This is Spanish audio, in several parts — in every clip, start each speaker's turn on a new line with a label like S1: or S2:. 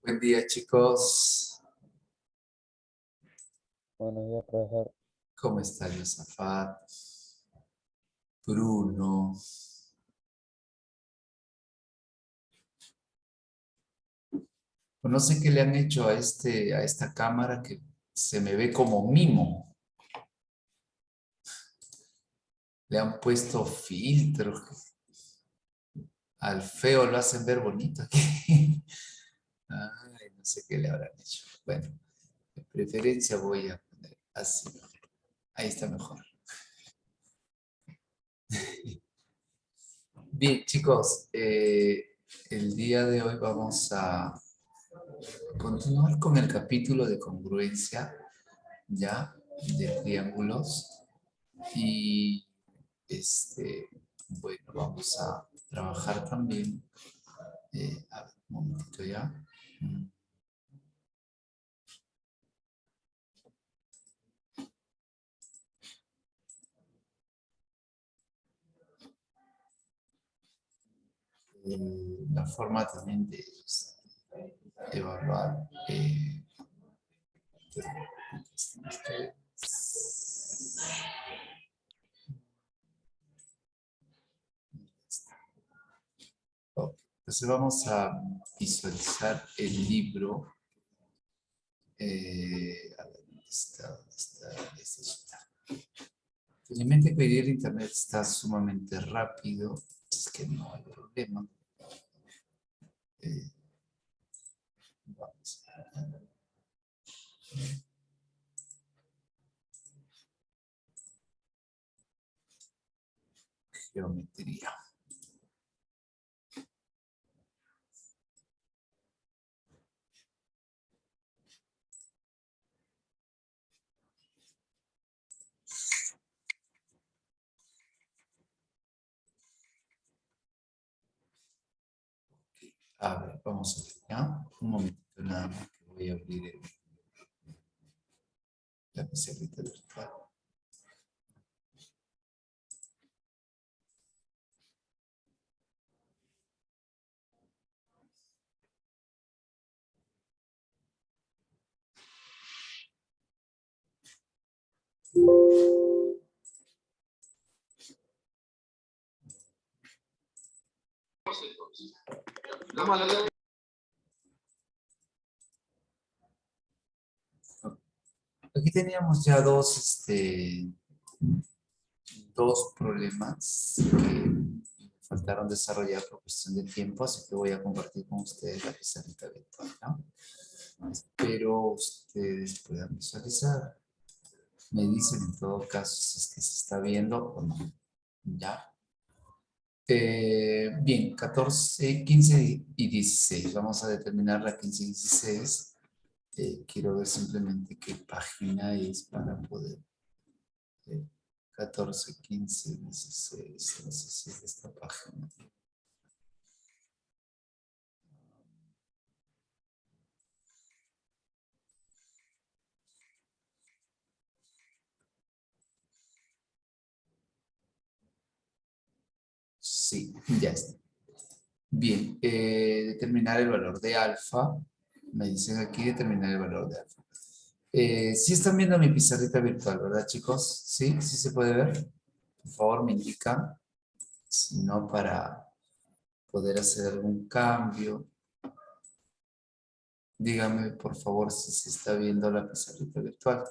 S1: Buen día, chicos.
S2: Buenos días, profesor.
S1: ¿Cómo está Yosafat? Bruno. No sé qué le han hecho a esta cámara que se me ve como mimo. Le han puesto filtro. Al feo lo hacen ver bonito aquí. Ay, no sé qué le habrán hecho. Bueno, de preferencia voy a poner así. Ahí está mejor. Bien, chicos, el día de hoy vamos a continuar con el capítulo de congruencia, ya, de triángulos. Y bueno, vamos a trabajar también. A ver, un momentito ya. La forma también de evaluar. Ok, entonces vamos a visualizar el libro. A ver, ¿dónde está? ¿Dónde está? Este está. Felizmente que hoy día el internet está sumamente rápido, es que no hay problema. Vamos a ver. Geometría. A ver, vamos a ver, ¿ya? Un momentito nada más que voy a abrir la pizarrita virtual. Aquí teníamos ya dos problemas que me faltaron desarrollar por cuestión de tiempo, así que voy a compartir con ustedes la pizarrita virtual, ¿no? Espero ustedes puedan visualizar. Me dicen en todo caso si es que se está viendo o no. ¿Ya? Bien, 14, 15 y 16. Vamos a determinar la 15 y 16. Quiero ver simplemente qué página es para poder. 14, 15, 16. No sé si es de esta página. Sí, ya está. Bien, determinar el valor de alfa. Me dicen aquí determinar el valor de alfa. Sí están viendo mi pizarrita virtual, ¿verdad, chicos? Sí, sí se puede ver. Por favor, me indican. Si no, para poder hacer algún cambio. Dígame, por favor, si se está viendo la pizarrita virtual.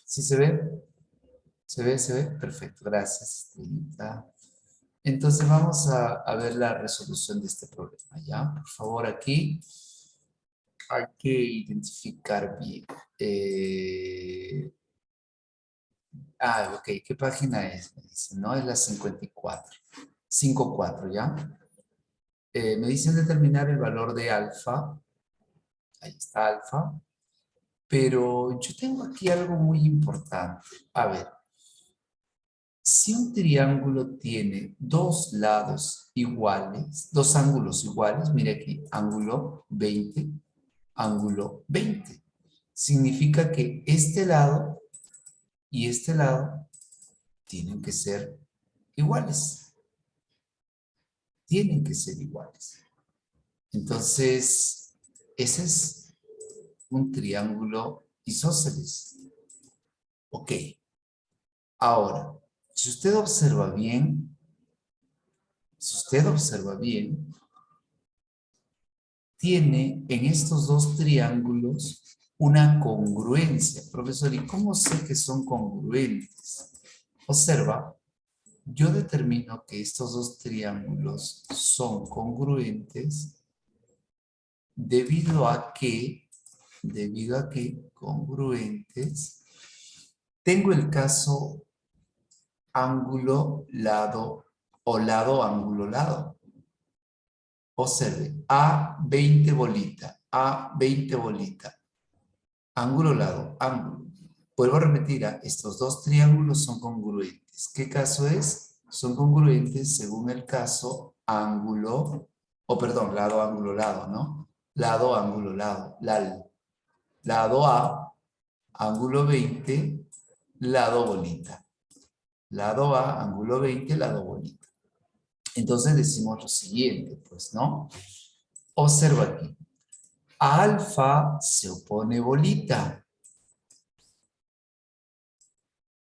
S1: ¿Sí se ve? ¿Se ve? ¿Se ve? Perfecto, gracias, Estelita. Entonces vamos a ver la resolución de este problema, ¿ya? Por favor, aquí hay que identificar bien. Ok, ¿qué página es? Me dice, ¿no? Es la 54. 54, ¿ya? Me dicen determinar el valor de alfa. Ahí está alfa. Pero yo tengo aquí algo muy importante. A ver, si un triángulo tiene dos lados iguales, dos ángulos iguales, mire aquí, ángulo 20, significa que este lado y este lado tienen que ser iguales. Tienen que ser iguales. Entonces, Ese es un triángulo isósceles. Ok. Ahora, si usted observa bien, tiene en estos dos triángulos una congruencia. Profesor, ¿y cómo sé que son congruentes? Observa, yo determino que estos dos triángulos son congruentes debido a que, congruentes, tengo el caso ángulo, lado o lado, ángulo, lado. Observe, A 20 bolita, A 20 bolita, ángulo, lado, ángulo. Vuelvo a repetir, estos dos triángulos son congruentes. ¿Qué caso es? Son congruentes según el caso ángulo, lado, ángulo, lado, ¿no? Lado, ángulo, lado, LAL. Lado A, ángulo 20, lado bolita. Lado A, ángulo 20, lado bolita. Entonces decimos lo siguiente, pues, ¿no? Observa aquí. A alfa se opone bolita.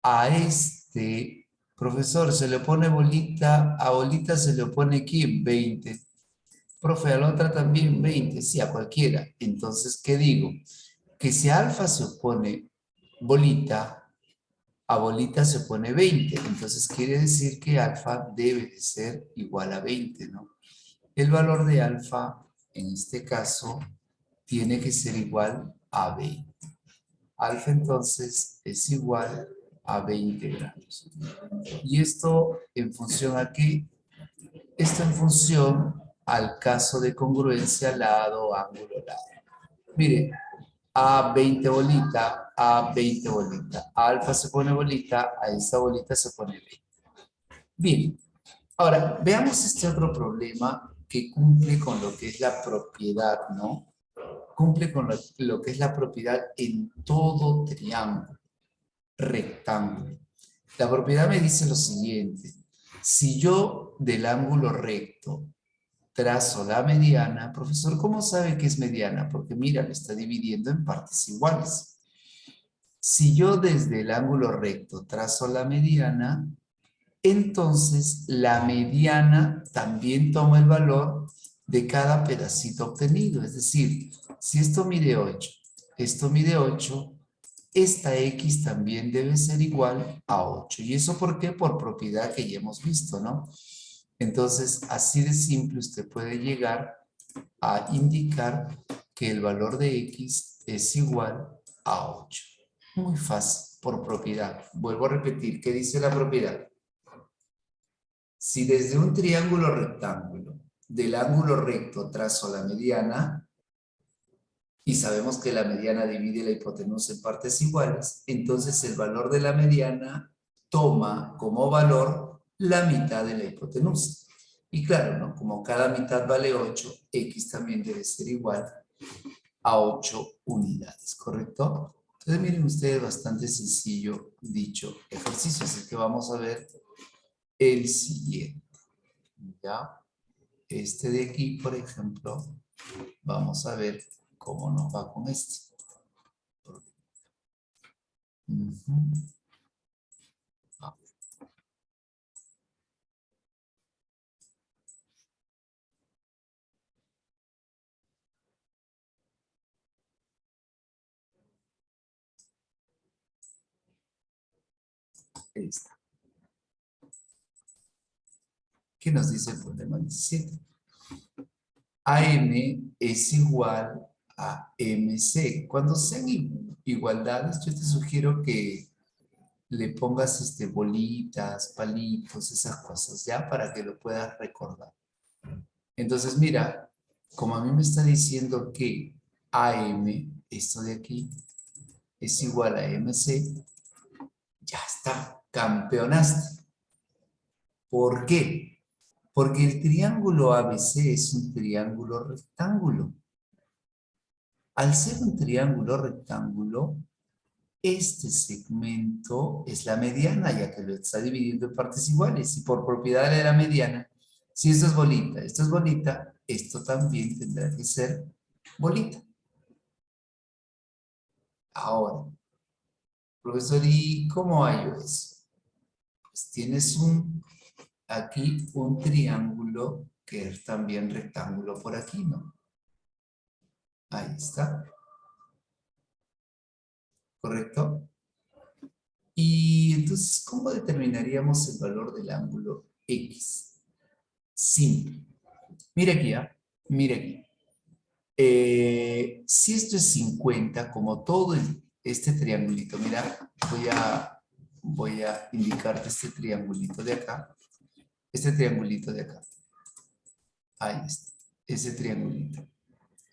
S1: A este, profesor, se le opone bolita, a bolita se le opone ¿quién? 20. Profe, a la otra también 20, sí, a cualquiera. Entonces, ¿qué digo? Que si a alfa se opone bolita, a bolita se opone 20. Entonces, quiere decir que alfa debe de ser igual a 20, ¿no? El valor de alfa, en este caso, tiene que ser igual a 20. Alfa entonces es igual a 20 grados. ¿Y esto en función a qué? Esto en función al caso de congruencia lado, ángulo, lado. Mire, a 20 bolita, a 20 bolita. A alfa se pone bolita, a esta bolita se pone 20. Bien, ahora veamos este otro problema que cumple con lo que es la propiedad, ¿no? Cumple con lo que es la propiedad en todo triángulo, rectángulo. La propiedad me dice lo siguiente. Si yo del ángulo recto trazo la mediana, profesor, ¿cómo sabe que es mediana? Porque mira, le está dividiendo en partes iguales. Si yo desde el ángulo recto trazo la mediana, entonces la mediana también toma el valor de cada pedacito obtenido. Es decir, si esto mide 8, esto mide 8, esta X también debe ser igual a 8. ¿Y eso por qué? Por propiedad que ya hemos visto, ¿no? Entonces, así de simple usted puede llegar a indicar que el valor de X es igual a 8. Muy fácil, por propiedad. Vuelvo a repetir, ¿qué dice la propiedad? Si desde un triángulo rectángulo del ángulo recto trazo la mediana, y sabemos que la mediana divide la hipotenusa en partes iguales, entonces el valor de la mediana toma como valor la mitad de la hipotenusa. Y claro, ¿no? Como cada mitad vale 8, X también debe ser igual a 8 unidades, ¿correcto? Entonces miren ustedes, bastante sencillo dicho ejercicio. Así que vamos a ver el siguiente. ¿Ya? Este de aquí, por ejemplo, vamos a ver cómo nos va con este. Ahí está. ¿Qué nos dice el problema 17? AM es igual a MC. Cuando sean igualdades, yo te sugiero que le pongas bolitas, palitos, esas cosas, ¿ya? Para que lo puedas recordar. Entonces, mira, como a mí me está diciendo que AM, esto de aquí, es igual a MC, ya está, campeonaste. ¿Por qué? Porque el triángulo ABC es un triángulo rectángulo. Al ser un triángulo rectángulo, este segmento es la mediana, ya que lo está dividiendo en partes iguales. Y por propiedad de la mediana, si esto es bolita, esto también tendrá que ser bolita. Ahora, profesor, ¿y cómo hallo eso? Pues tienes aquí un triángulo que es también rectángulo por aquí, ¿no? Ahí está. ¿Correcto? Y entonces, ¿cómo determinaríamos el valor del ángulo X? Simple. Mira aquí, ¿ah? Mira aquí. Si esto es 50, como todo este triangulito, mira, voy a indicarte este triangulito de acá. Este triangulito de acá. Ahí está. Ese triangulito.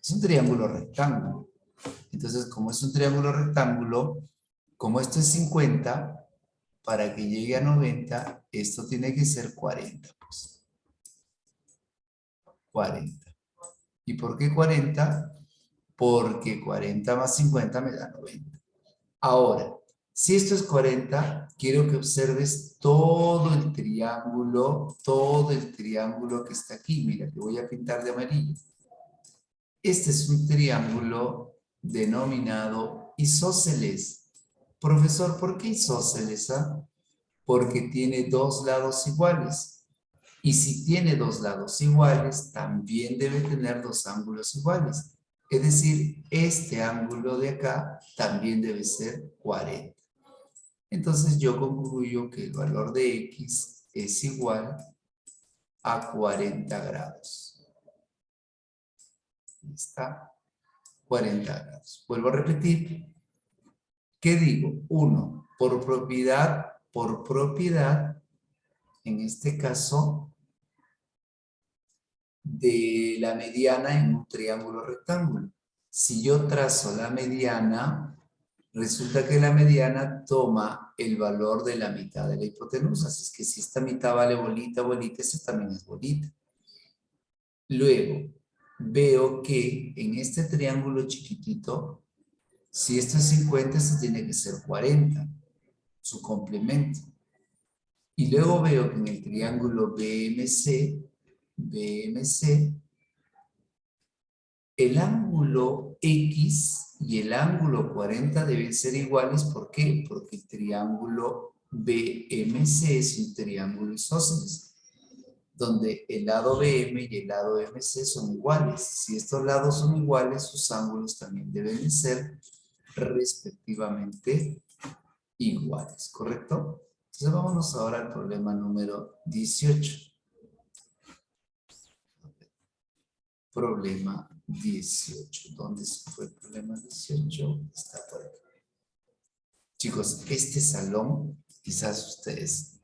S1: Es un triángulo rectángulo. Entonces, como es un triángulo rectángulo, como esto es 50, para que llegue a 90, esto tiene que ser 40. Pues. 40. ¿Y por qué 40? Porque 40 más 50 me da 90. Ahora, si esto es 40, quiero que observes todo el triángulo que está aquí. Mira, te voy a pintar de amarillo. Este es un triángulo denominado isósceles. Profesor, ¿por qué isósceles? Porque tiene dos lados iguales. Y si tiene dos lados iguales, también debe tener dos ángulos iguales. Es decir, este ángulo de acá también debe ser 40. Entonces yo concluyo que el valor de X es igual a 40 grados. Ahí está. 40 grados. Vuelvo a repetir. ¿Qué digo? 1, por propiedad, en este caso, de la mediana en un triángulo rectángulo. Si yo trazo la mediana, resulta que la mediana toma el valor de la mitad de la hipotenusa. Así es que si esta mitad vale bolita, bolita, esta también es bolita. Luego, veo que en este triángulo chiquitito, si esto es 50, esto tiene que ser 40, su complemento. Y luego veo que en el triángulo BMC, el ángulo X y el ángulo 40 deben ser iguales. ¿Por qué? Porque el triángulo BMC es un triángulo isósceles, donde el lado BM y el lado MC son iguales. Si estos lados son iguales, sus ángulos también deben ser respectivamente iguales, ¿correcto? Entonces vámonos ahora al problema número 18. Problema 18. ¿Dónde se fue el problema 18? Está por aquí. Chicos, este salón, quizás ustedes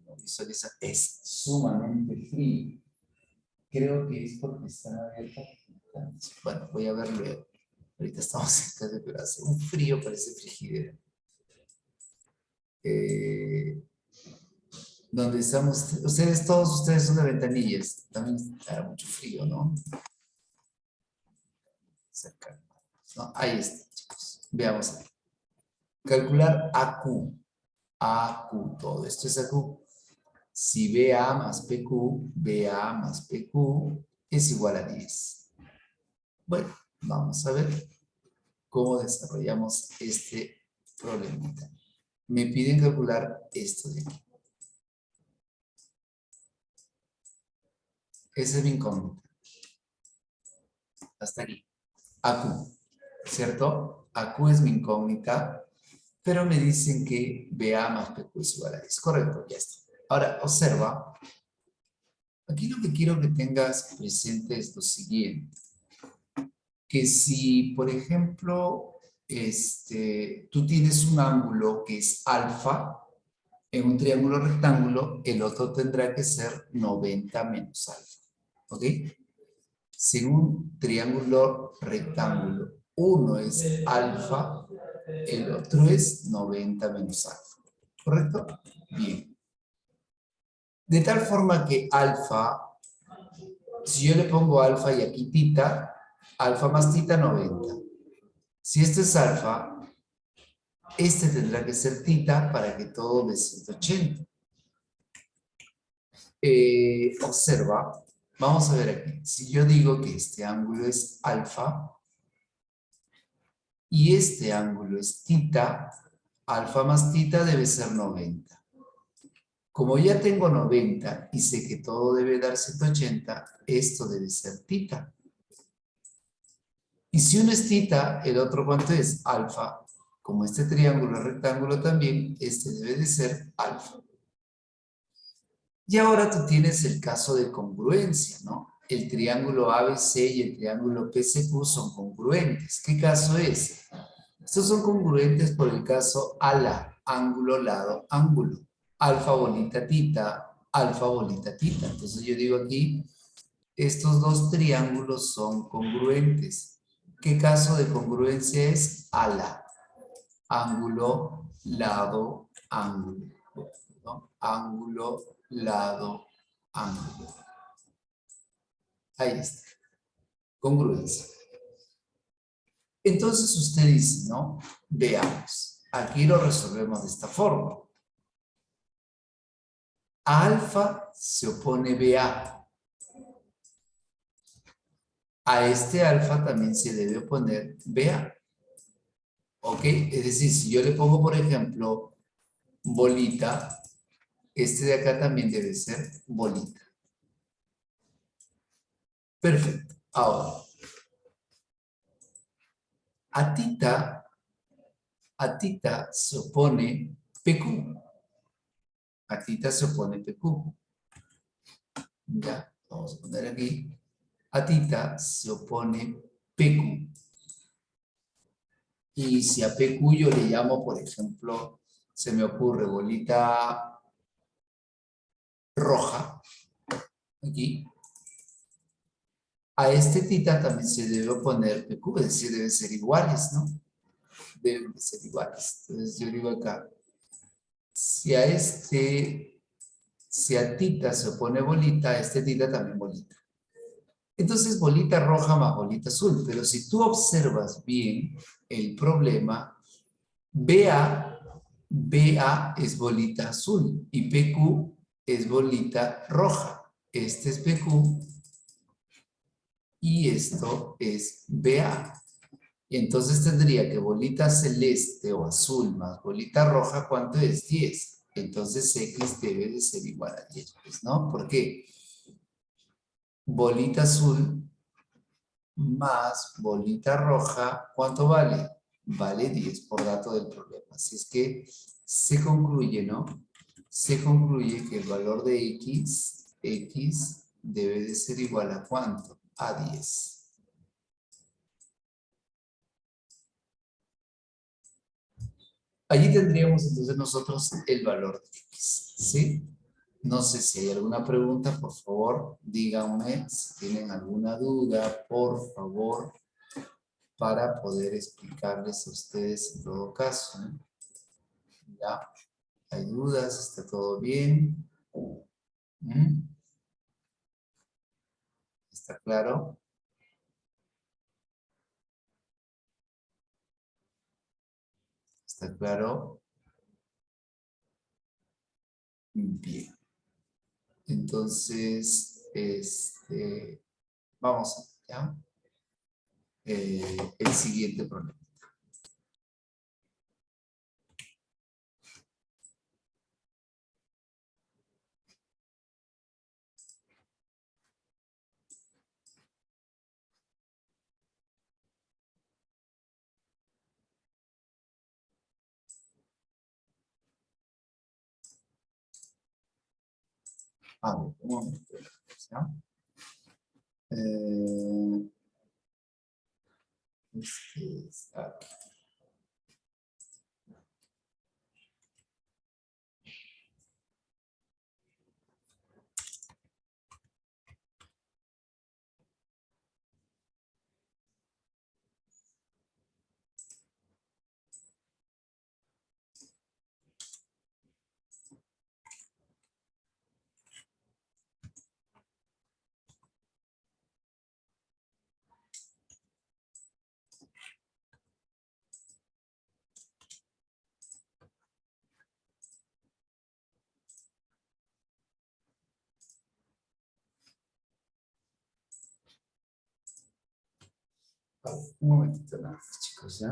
S1: lo visualizan, es sumamente frío. Creo que es porque están abiertas. Bueno, voy a ver luego. Ahorita estamos en casa, pero hace un frío, parece frigidera. Donde estamos, todos ustedes son de ventanillas. También está mucho frío, ¿no? Cerca. No, ahí está, chicos. Veamos aquí. Calcular AQ. AQ, todo esto es AQ. Si BA más PQ, BA más PQ es igual a 10. Bueno, vamos a ver cómo desarrollamos este problemita. Me piden calcular esto de aquí. Esa es mi incógnita. Hasta aquí. AQ, ¿cierto? AQ es mi incógnita, pero me dicen que BA más PQ es igual a 10. Correcto, ya está. Ahora, observa. Aquí lo que quiero que tengas presente es lo siguiente. Que si, por ejemplo, tú tienes un ángulo que es alfa, en un triángulo rectángulo, el otro tendrá que ser 90 menos alfa. ¿Ok? Si un triángulo rectángulo, uno es alfa, el otro es 90 menos alfa. ¿Correcto? Bien. De tal forma que alfa, si yo le pongo alfa y aquí tita, alfa más tita 90. Si este es alfa, este tendrá que ser tita para que todo dé 180. Observa Vamos a ver aquí. Si yo digo que este ángulo es alfa y este ángulo es tita, alfa más tita debe ser 90. Como ya tengo 90 y sé que todo debe dar 180, esto debe ser tita. Y si uno es tita, el otro ¿cuánto es? Alfa. Como este triángulo es rectángulo también, este debe de ser alfa. Y ahora tú tienes el caso de congruencia, ¿no? El triángulo ABC y el triángulo PCQ son congruentes. ¿Qué caso es? Estos son congruentes por el caso ala, ángulo, lado, ángulo. Alfa bolita tita, alfa bolita tita. Entonces yo digo aquí, estos dos triángulos son congruentes. ¿Qué caso de congruencia es? Ala, ángulo, lado, ángulo. ¿No? Ángulo, lado, ángulo. Ahí está. Congruencia. Entonces usted dice, ¿no? Veamos. Aquí lo resolvemos de esta forma. A alfa se opone BA. A este alfa también se debe oponer BA. ¿Ok? Es decir, si yo le pongo, por ejemplo, bolita, este de acá también debe ser bolita. Perfecto. Ahora, a tita se opone PQ. A tita se opone PQ. Ya, vamos a poner aquí. A tita se opone PQ. Y si a PQ yo le llamo, por ejemplo, se me ocurre bolita roja, aquí. A este tita también se debe oponer PQ, es decir, deben ser iguales, ¿no? Deben de ser iguales. Entonces yo digo acá, si a si a tita se opone bolita, a este tita también bolita. Entonces, bolita roja más bolita azul. Pero si tú observas bien el problema, BA es bolita azul y PQ es bolita roja. Este es PQ y esto es BA. Y entonces tendría que bolita celeste o azul más bolita roja, ¿cuánto es? 10. Entonces X debe de ser igual a 10, pues, ¿no? ¿Por qué? Bolita azul más bolita roja, ¿cuánto vale? Vale 10 por dato del problema. Así es que se concluye, ¿no? Se concluye que el valor de X debe de ser igual a ¿cuánto? A 10. Allí tendríamos entonces nosotros el valor de X, ¿sí? No sé si hay alguna pregunta, por favor, díganme si tienen alguna duda, por favor, para poder explicarles a ustedes en todo caso, ¿no? ¿Ya? ¿Hay dudas? ¿Está todo bien? ¿Mm? ¿Está claro? ¿Está claro? Bien. Entonces, vamos a ver, ¿ya? El siguiente problema. A ver, un momento. ¿Ya? Eh, está aquí. Un momentito nada más, chicos, ¿ya?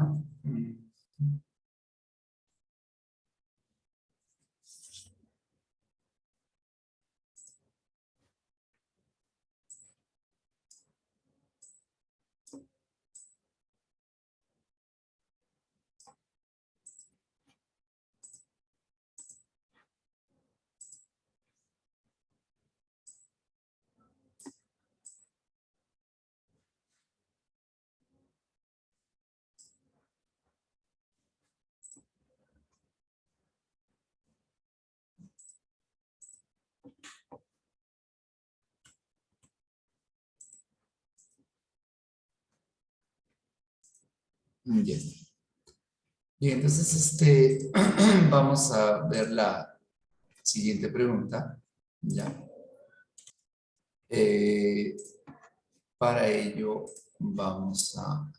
S1: Ya está. Bien, entonces vamos a ver la siguiente pregunta. ¿Ya? Eh, para ello vamos a...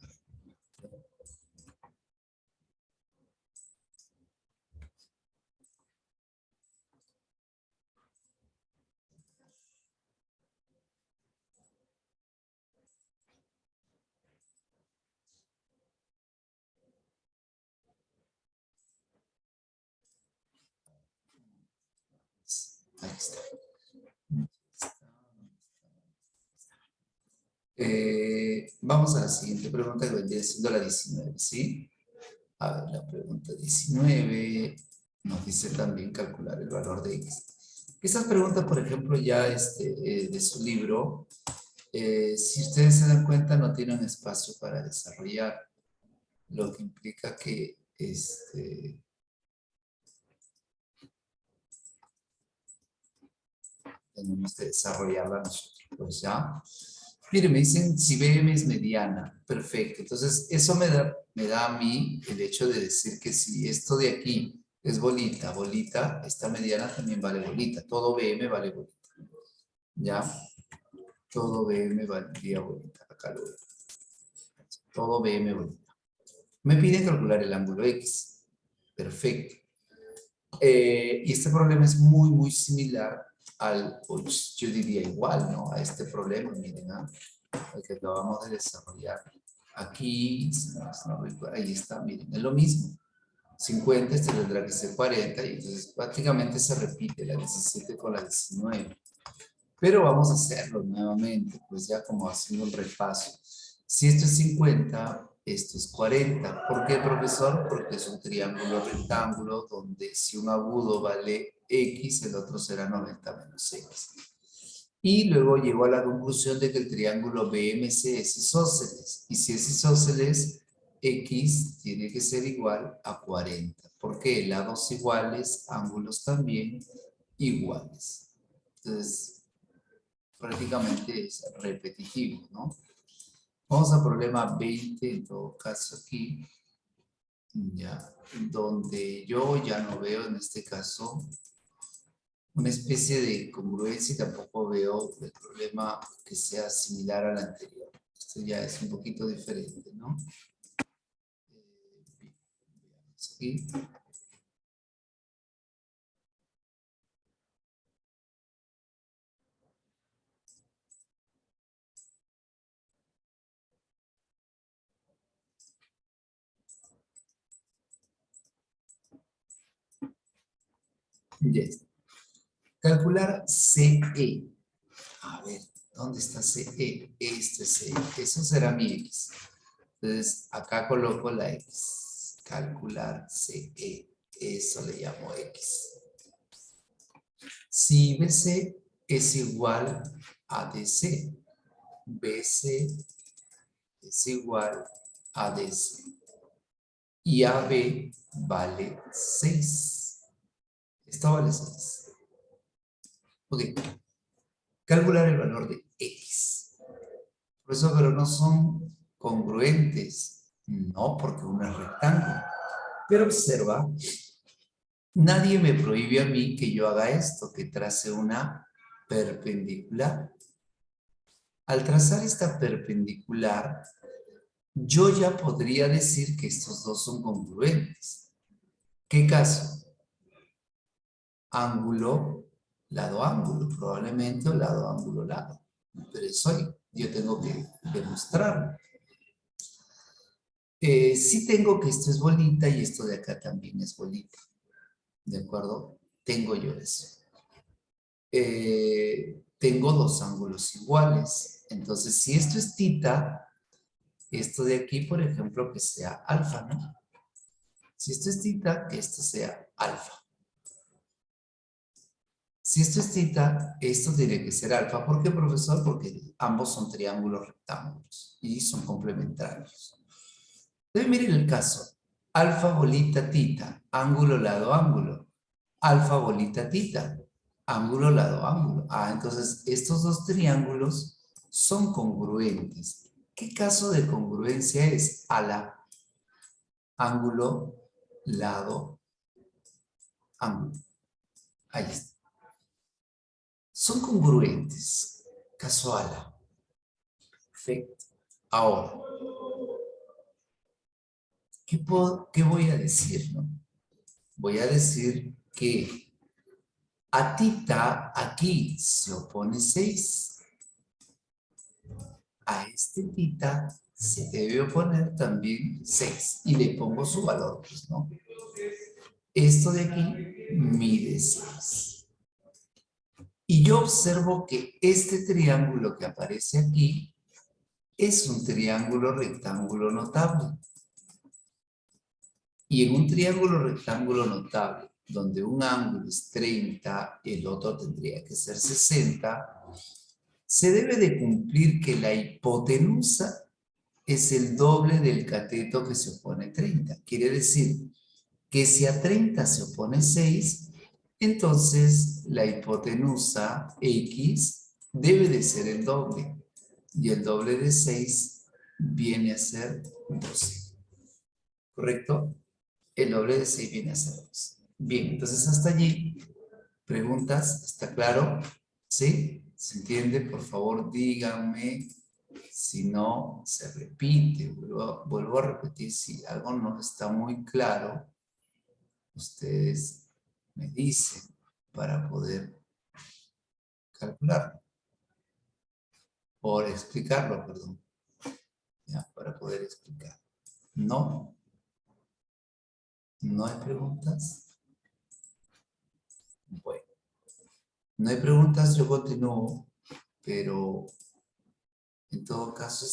S1: Ahí está. Vamos a la siguiente pregunta que vendría siendo la 19, ¿sí? A ver, la pregunta 19 nos dice también calcular el valor de x. Estas preguntas, por ejemplo, ya de su libro, si ustedes se dan cuenta, no tienen espacio para desarrollar, lo que implica que tenemos que desarrollarla nosotros. Pues ya. Mire, me dicen si BM es mediana. Perfecto. Entonces, eso me da a mí el hecho de decir que si esto de aquí es bolita, bolita, esta mediana también vale bolita. Todo BM vale bolita. ¿Ya? Todo BM valdría bolita. Acá lo veo. Todo BM bolita. Me piden calcular el ángulo X. Perfecto. Y este problema es muy, muy similar pues, yo diría igual, ¿no? A este problema, miren, ¿ah? El que acabamos de desarrollar. Aquí, ahí está, miren, es lo mismo. 50, este tendrá que ser 40, y entonces prácticamente se repite la 17 con la 19. Pero vamos a hacerlo nuevamente, pues ya como haciendo un repaso. Si esto es 50, esto es 40. ¿Por qué, profesor? Porque es un triángulo rectángulo donde si un agudo vale X, el otro será 90 menos X. Y luego llegó a la conclusión de que el triángulo BMC es isósceles. Y si es isósceles, X tiene que ser igual a 40. Porque lados iguales, ángulos también iguales. Entonces, prácticamente es repetitivo, ¿no? Vamos al problema 20, en todo caso aquí, ya, donde yo ya no veo en este caso una especie de congruencia y tampoco veo el problema que sea similar al anterior. Esto ya es un poquito diferente, ¿no? Bien, veamos aquí. Ya está. Calcular CE. A ver, ¿dónde está CE? Este es CE. Eso será mi X. Entonces, acá coloco la X. Calcular CE. Eso le llamo X. Si BC es igual a DC, BC es igual a DC. Y AB vale 6. Esto vale 6. Ok. Calcular el valor de X. Por eso, pero no son congruentes. No, porque uno es rectángulo. Pero observa, nadie me prohíbe a mí que yo haga esto, que trace una perpendicular. Al trazar esta perpendicular, yo ya podría decir que estos dos son congruentes. ¿Qué caso? Ángulo, lado, ángulo. Probablemente o lado, ángulo, lado. Pero eso yo tengo que demostrarlo. Sí tengo que esto es bolita y esto de acá también es bolita. ¿De acuerdo? Tengo yo eso. Tengo dos ángulos iguales. Entonces, si esto es tita, esto de aquí, por ejemplo, que sea alfa, ¿no? Si esto es tita, que esto sea alfa. Si esto es tita, esto tiene que ser alfa. ¿Por qué, profesor? Porque ambos son triángulos rectángulos y son complementarios. Entonces, miren el caso. Alfa, bolita, tita, ángulo, lado, ángulo. Alfa, bolita, tita, ángulo, lado, ángulo. Ah, entonces estos dos triángulos son congruentes. ¿Qué caso de congruencia es? Ala, ángulo, lado, ángulo. Ahí está. Son congruentes. Caso ala. Perfecto. Ahora, ¿qué voy a decir? No? Voy a decir que a tita aquí se opone 6. A este tita se debe oponer también 6. Y le pongo su valor, pues, ¿no? Esto de aquí mide 6. Y yo observo que este triángulo que aparece aquí es un triángulo rectángulo notable. Y en un triángulo rectángulo notable, donde un ángulo es 30, el otro tendría que ser 60, se debe de cumplir que la hipotenusa es el doble del cateto que se opone a 30. Quiere decir que si a 30 se opone 6, entonces la hipotenusa X debe de ser el doble. Y el doble de 6 viene a ser 12. ¿Correcto? El doble de 6 viene a ser 12. Bien, entonces hasta allí. ¿Preguntas? ¿Está claro? ¿Sí? ¿Se entiende? Por favor, díganme. Si no, se repite. Vuelvo a repetir. Si algo no está muy claro, ustedes me dicen para poder calcularlo. Por explicarlo, perdón. Ya, para poder explicar. No. ¿No hay preguntas? Bueno. No hay preguntas, yo continúo. Pero en todo caso,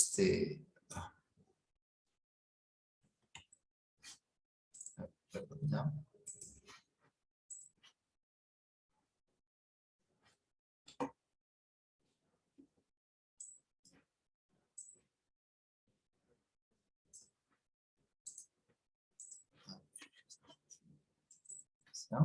S1: perdón, ¿ya? ¿Ya?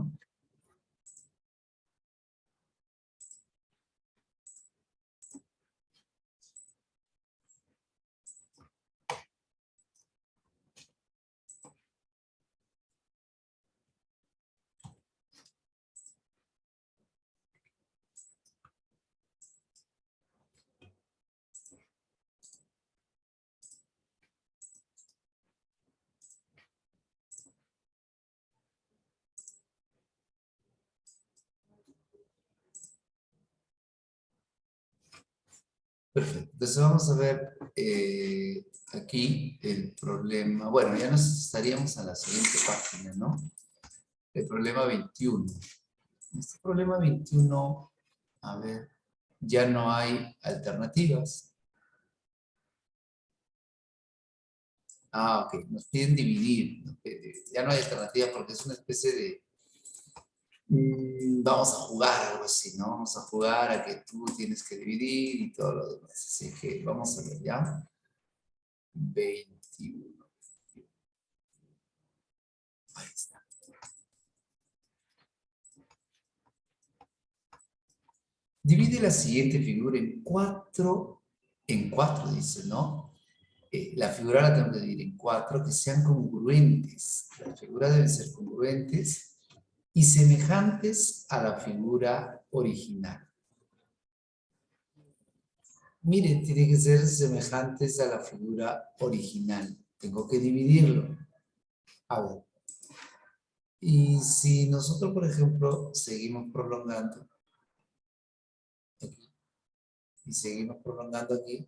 S1: Perfecto. Entonces vamos a ver aquí el problema. Bueno, ya nos estaríamos a la siguiente página, ¿no? El problema 21. En este problema 21, a ver, ya no hay alternativas. Ah, ok. Nos piden dividir. Ya no hay alternativas porque es una especie de... vamos a jugar algo así, ¿no? Vamos a jugar a que tú tienes que dividir y todo lo demás. Así que vamos a ver ya. 21. Ahí está. Divide la siguiente figura en cuatro dice, ¿no? La figura la tengo que dividir en cuatro que sean congruentes. Las figuras deben ser congruentes y semejantes a la figura original. Miren, tiene que ser semejantes a la figura original. Tengo que dividirlo. A ver. Y si nosotros, por ejemplo, seguimos prolongando aquí, y seguimos prolongando aquí,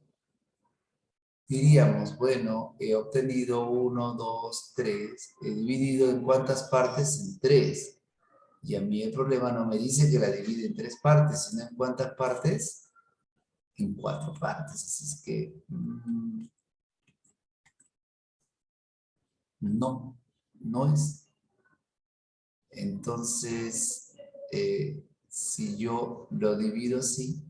S1: diríamos, bueno, he obtenido 1, 2, 3, he dividido en cuántas partes, en 3. Y a mí el problema no me dice que la divide en 3 partes, sino en cuántas partes, en 4 partes. Así es que no, no es. Entonces, si yo lo divido así,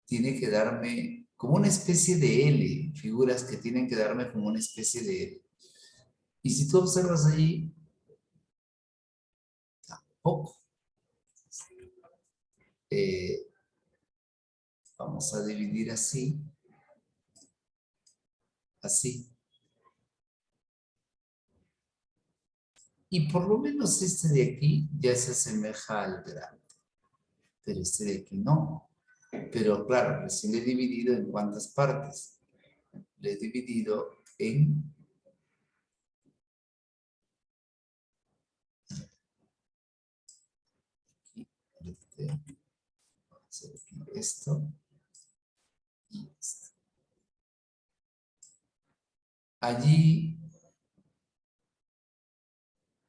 S1: tiene que darme como una especie de L, figuras que tienen que darme como una especie de L. Y si tú observas allí, tampoco. Eh, vamos a dividir así, así. Y por lo menos este de aquí ya se asemeja al grande, pero este de aquí no. Pero claro, recién le he dividido en cuántas partes. Le he dividido en este, vamos a hacer aquí esto y esto. Allí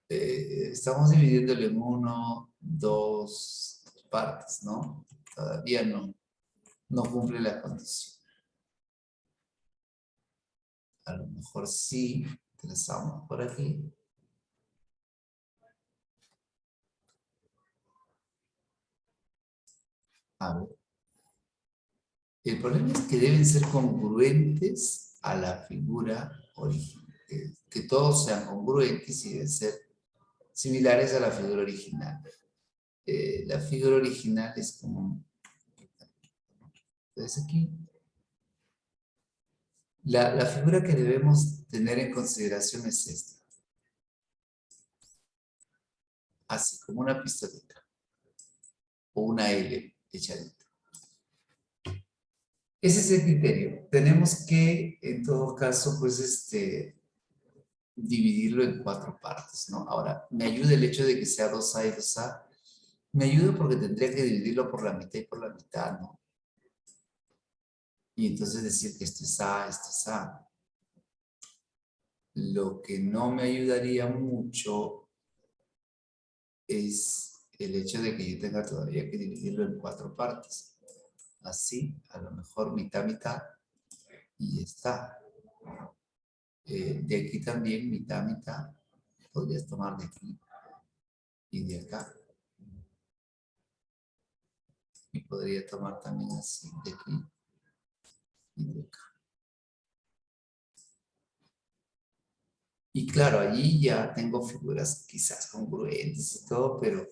S1: estamos dividiéndolo en 1, 2 partes, ¿no? Todavía no cumple la condición. A lo mejor sí, trazamos por aquí. A ver. El problema es que deben ser congruentes a la figura original. Que todos sean congruentes y deben ser similares a la figura original. La figura original es como... Entonces aquí, la figura que debemos tener en consideración es esta. Así, como una pistolita. O una L echadita. Ese es el criterio. Tenemos que, en todo caso, pues, dividirlo en 4 partes, ¿no? Ahora, me ayuda el hecho de que sea 2A y 2A. Me ayuda porque tendría que dividirlo por la mitad y por la mitad, ¿no? Y entonces decir que esto es A, esto es A. Lo que no me ayudaría mucho es el hecho de que yo tenga todavía que dividirlo en 4 partes. Así, a lo mejor mitad, mitad, y está. De aquí también, mitad, mitad. Podrías tomar de aquí y de acá. Y podría tomar también así, de aquí y de acá. Y claro, allí ya tengo figuras quizás congruentes y todo, pero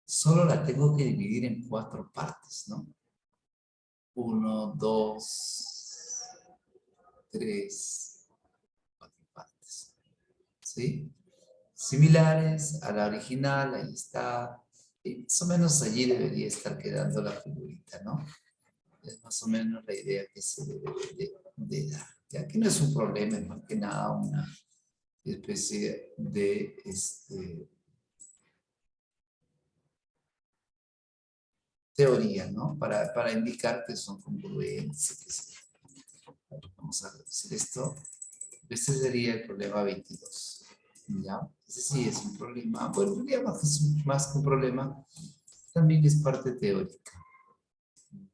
S1: solo la tengo que dividir en 4 partes, ¿no? 1, 2, 3, 4 partes. ¿Sí? Similares a la original, ahí está. Y más o menos allí debería estar quedando la figurita, ¿no? Es más o menos la idea que se debe de dar. Ya que no es un problema, es más que nada una especie de teoría, ¿no? Para indicar que son congruentes. Vamos a reducir esto. Este sería el problema 22. ¿Ya? Ese sí es un problema. Bueno, diría más que un problema, también es parte teórica.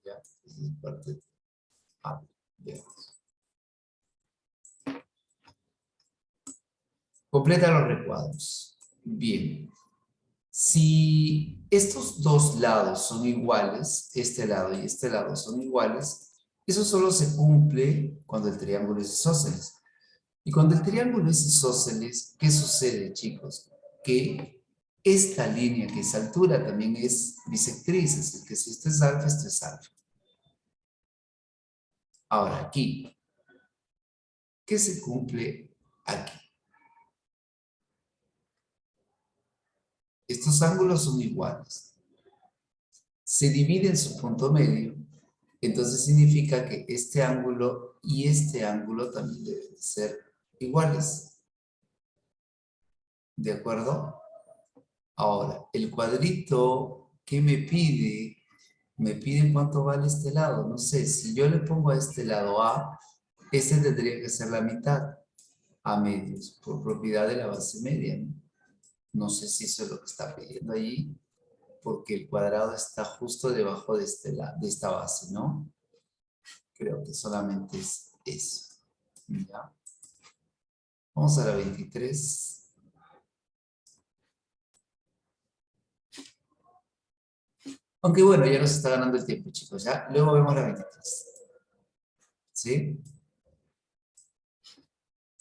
S1: ¿Ya? Es parte. Ah, veamos. Completa los recuadros. Bien. Si estos dos lados son iguales, este lado y este lado son iguales, eso solo se cumple cuando el triángulo es isósceles. Y cuando el triángulo es isósceles, ¿qué sucede, chicos? Que esta línea, que es altura, también es bisectriz, es decir, que si esto es alfa, esto es alfa. Ahora, aquí, ¿qué se cumple aquí? Estos ángulos son iguales. Se divide en su punto medio, entonces significa que este ángulo y este ángulo también deben ser iguales. ¿De acuerdo? Ahora, el cuadrito que me pide Me piden cuánto vale este lado. No sé, si yo le pongo a este lado A, este tendría que ser la mitad, A medios, por propiedad de la base media, ¿no? No sé si eso es lo que está pidiendo allí, porque el cuadrado está justo debajo de, de esta base, ¿no? Creo que solamente es eso. ¿Ya? Vamos a la 23. Aunque bueno, ya nos está ganando el tiempo, chicos. Ya, luego vemos la 23. ¿Sí?